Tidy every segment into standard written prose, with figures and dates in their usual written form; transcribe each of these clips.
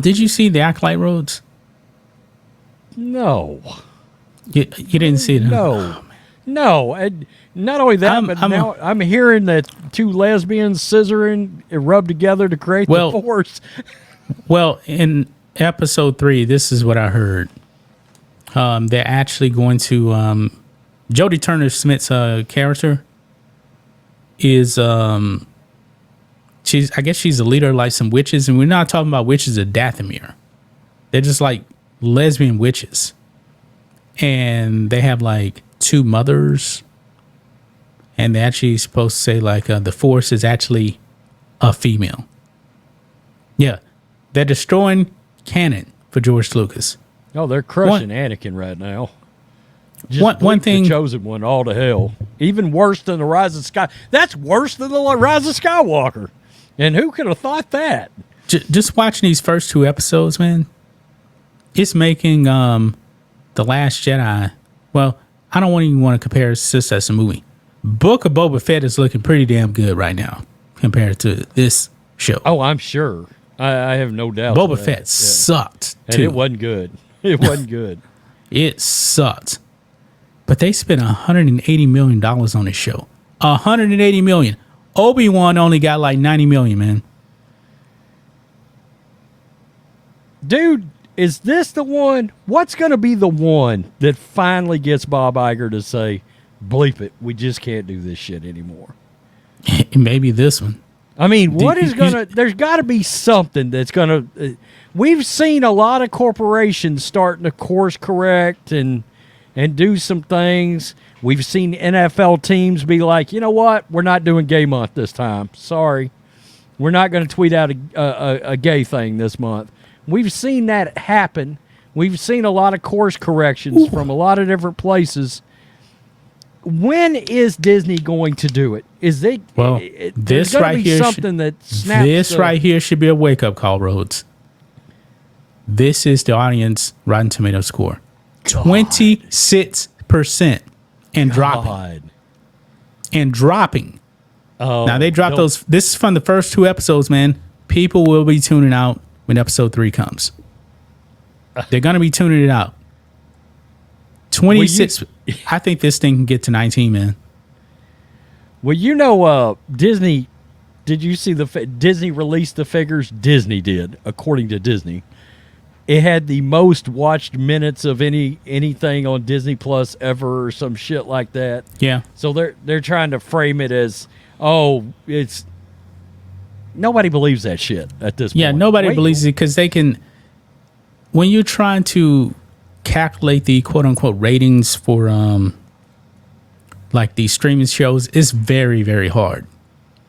Did you see the Acolyte, Rhodes? No. You didn't see it? No. No. And not only that, now I'm hearing that two lesbians scissoring and rubbed together to create the Force. Well, in episode 3, this is what I heard. They're actually going to Jodie Turner-Smith's character is I guess she's the leader of like some witches, and we're not talking about witches of Dathomir. They're just like lesbian witches, and they have like 2 mothers, and they're actually supposed to say like the Force is actually a female. Yeah, they're destroying canon for George Lucas. Oh, they're crushing Anakin right now. Just one thing, the Chosen One, all to hell. Even worse than the Rise of Sky. That's worse than the Rise of Skywalker. And who could have thought that? Just watching these first 2 episodes, man, it's making The Last Jedi. Well, I don't even want to compare it to as a movie. Book of Boba Fett is looking pretty damn good right now compared to this show. Oh, I'm sure. I have no doubt. Boba Fett sucked, too. And it wasn't good. It wasn't good. It sucked. But they spent $180 million on this show. $180 million. Obi-Wan only got like $90 million, man. Dude, is this the one? What's going to be the one that finally gets Bob Iger to say, bleep it, we just can't do this shit anymore? Maybe this one. I mean, what is going to... There's got to be something that's going to... We've seen a lot of corporations starting to course correct and do some things. We've seen NFL teams be like, you know what? We're not doing gay month this time. Sorry. We're not going to tweet out a gay thing this month. We've seen that happen. We've seen a lot of course corrections from a lot of different places. When is Disney going to do it? Is they this right here something that snaps? This right here should be a wake up call, Rhodes. This is the audience Rotten Tomato score. 26% and dropping. And dropping. Oh, now they dropped those. This is from the first 2 episodes, man. People will be tuning out when episode 3 comes. They're gonna be tuning it out. 26. I think this thing can get to 19, man. Well, you know, Disney. Did you see Disney released the figures? Disney did, according to Disney. It had the most watched minutes of anything on Disney Plus ever, or some shit like that. Yeah. So they're trying to frame it as, it's nobody believes that shit at this point. Yeah, nobody believes it because they can. When you're trying to calculate the quote unquote ratings for like these streaming shows, it's very, very hard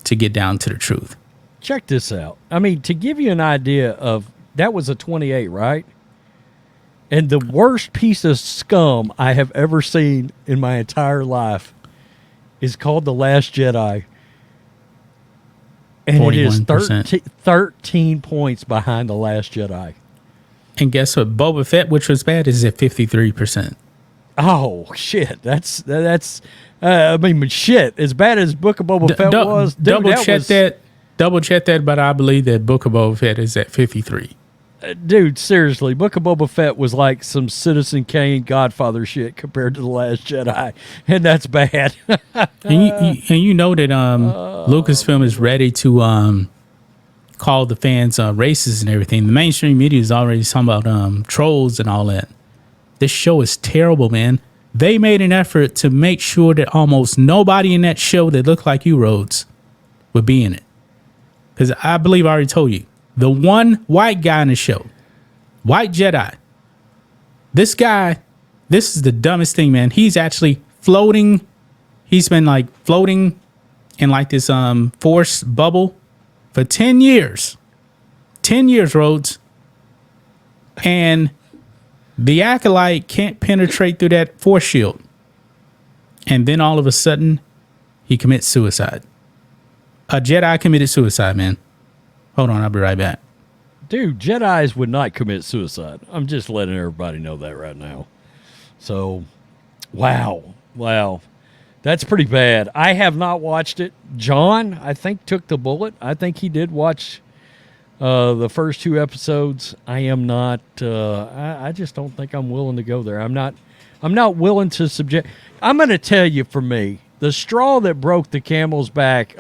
to get down to the truth. Check this out. I mean, to give you an idea of. That was a 28, right? And the worst piece of scum I have ever seen in my entire life is called The Last Jedi. And 41%. It is 13 points behind The Last Jedi. And guess what? Boba Fett, which was bad, is at 53%. Oh, shit. That's I mean, shit. As bad as Book of Boba Fett was. Double check that, but I believe that Book of Boba Fett is at 53. Dude, seriously, Book of Boba Fett was like some Citizen Kane Godfather shit compared to The Last Jedi, and that's bad. and you know that Lucasfilm is ready to call the fans racist and everything. The mainstream media is already talking about trolls and all that. This show is terrible, man. They made an effort to make sure that almost nobody in that show that looked like you, Rhodes, would be in it. Because I believe I already told you. The one white guy in the show, White Jedi. This guy, this is the dumbest thing, man. He's actually floating. He's been like floating in like this force bubble for 10 years. 10 years, Rhodes. And the Acolyte can't penetrate through that force shield. And then all of a sudden, he commits suicide. A Jedi committed suicide, man. Hold on, I'll be right back. Dude, Jedis would not commit suicide. I'm just letting everybody know that right now. So, wow. That's pretty bad. I have not watched it. John, I think, took the bullet. I think he did watch The first 2 episodes, I am not. I just don't think I'm willing to go there. I'm not willing to subject. I'm going to tell you, for me, the straw that broke the camel's back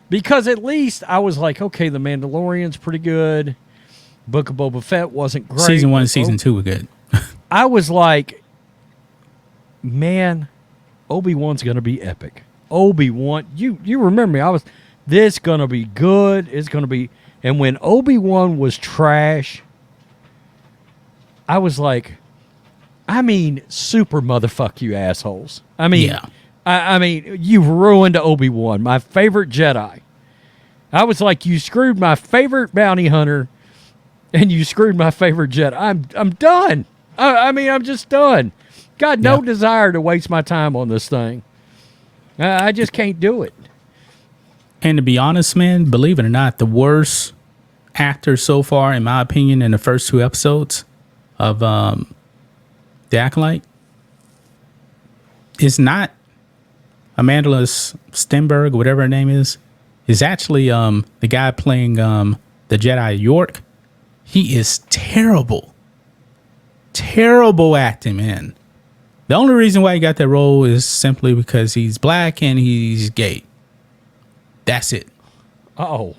because at least I was like, okay, The Mandalorian's pretty good. Book of Boba Fett wasn't great. Season 1 and Season 2 were good. I was like, man, Obi-Wan's going to be epic. Obi-Wan, you remember me. This going to be good. It's going to be. And when Obi-Wan was trash, I was like, I mean, super motherfuck you assholes. I mean, Yeah. I mean, you ruined Obi-Wan, my favorite Jedi. I was like, you screwed my favorite bounty hunter, and you screwed my favorite Jedi. I'm done. I mean, I'm just done. Got no desire to waste my time on this thing. I just can't do it. And to be honest, man, believe it or not, the worst actor so far, in my opinion, in the first 2 episodes of The Acolyte is not Amanda Stenberg, whatever her name is actually the guy playing the Jedi York. He is terrible. Terrible acting, man. The only reason why he got that role is simply because he's black and he's gay. That's it. Oh,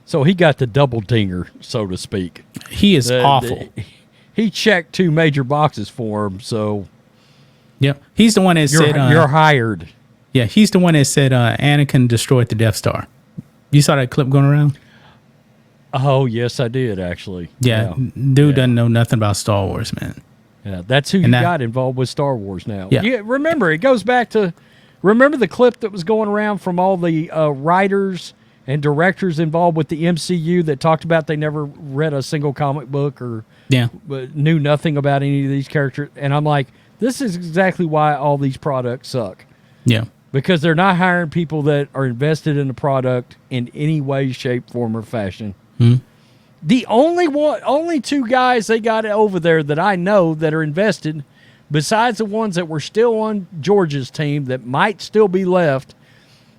so he got the double dinger, so to speak. He is awful. He checked 2 major boxes for him, so Yeah, he's the one that said you're hired. Yeah, he's the one that said Anakin destroyed the Death Star. You saw that clip going around? Oh, yes, I did, actually. Yeah, dude doesn't know nothing about Star Wars, man. Yeah, that's who got involved with Star Wars now. Yeah. Remember, it goes back to, remember the clip that was going around from all the writers and directors involved with the MCU that talked about they never read a single comic book or knew nothing about any of these characters. And I'm like, this is exactly why all these products suck. Yeah. Because they're not hiring people that are invested in the product in any way, shape, form, or fashion. The only 2 guys they got over there that I know that are invested, besides the ones that were still on George's team that might still be left,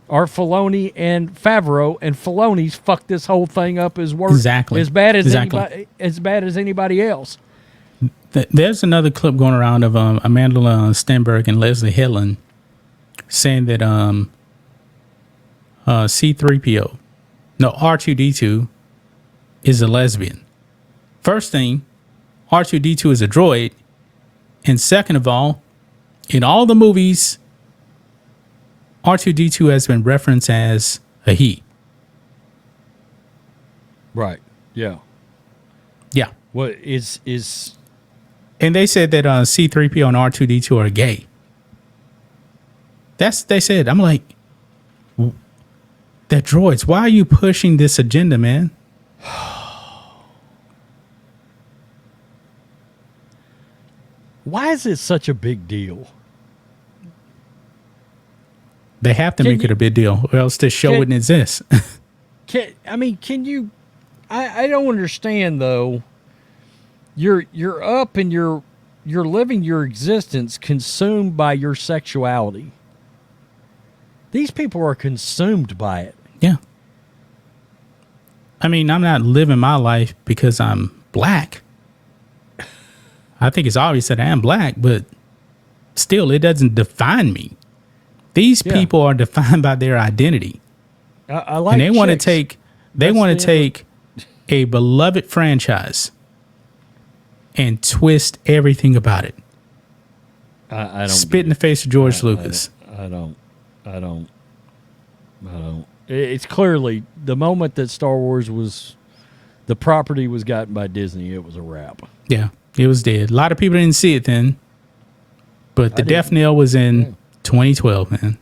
are Filoni and Favreau. And Filoni's fucked this whole thing up as bad as anybody else. There's another clip going around of Amanda Stenberg and Leslie Hedlund saying that C-3PO, no, R2-D2 is a lesbian. First thing, R2-D2 is a droid. And second of all, in all the movies, R2-D2 has been referenced as a he. Right. Yeah. Yeah. What is And they said that C-3PO and R2-D2 are gay. That's what they said. I'm like, that droids, why are you pushing this agenda, man? Why is it such a big deal? They have to make it a big deal, or else this show wouldn't exist. Can you? I don't understand though. You're up and you're living your existence consumed by your sexuality. These people are consumed by it. Yeah. I mean, I'm not living my life because I'm black. I think it's obvious that I am black, but still, it doesn't define me. These people are defined by their identity. I like, and they want to take a beloved franchise and twist everything about it. I don't spit in the face of George Lucas. I don't. It's clearly the moment that Star Wars the property was gotten by Disney, it was a wrap. Yeah, it was dead. A lot of people didn't see it then, but the death knell was in 2012, man.